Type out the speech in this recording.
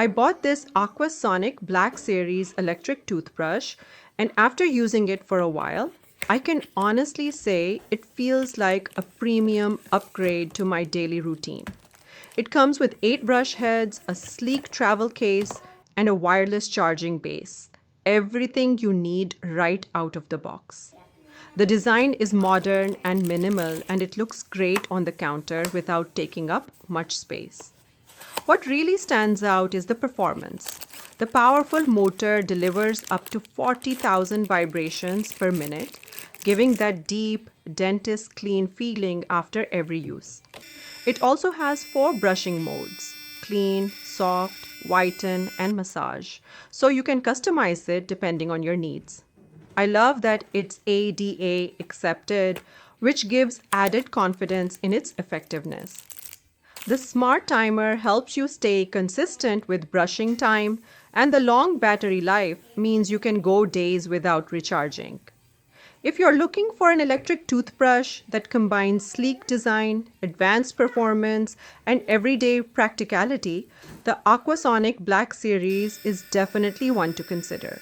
I bought this AquaSonic Black Series electric toothbrush, and after using it for a while, I can honestly say it feels like a premium upgrade to my daily routine. It comes with 8 brush heads, a sleek travel case, and a wireless charging base. Everything you need right out of the box. The design is modern and minimal, and it looks great on the counter without taking up much space. What really stands out is the performance. The powerful motor delivers up to 40,000 vibrations per minute, giving that deep, dentist clean feeling after every use. It also has 4 brushing modes: clean, soft, whiten, and massage, so you can customize it depending on your needs. I love that it's ADA accepted, which gives added confidence in its effectiveness. The smart timer helps you stay consistent with brushing time, and the long battery life means you can go days without recharging. If you're looking for an electric toothbrush that combines sleek design, advanced performance, and everyday practicality, the AquaSonic Black Series is definitely one to consider.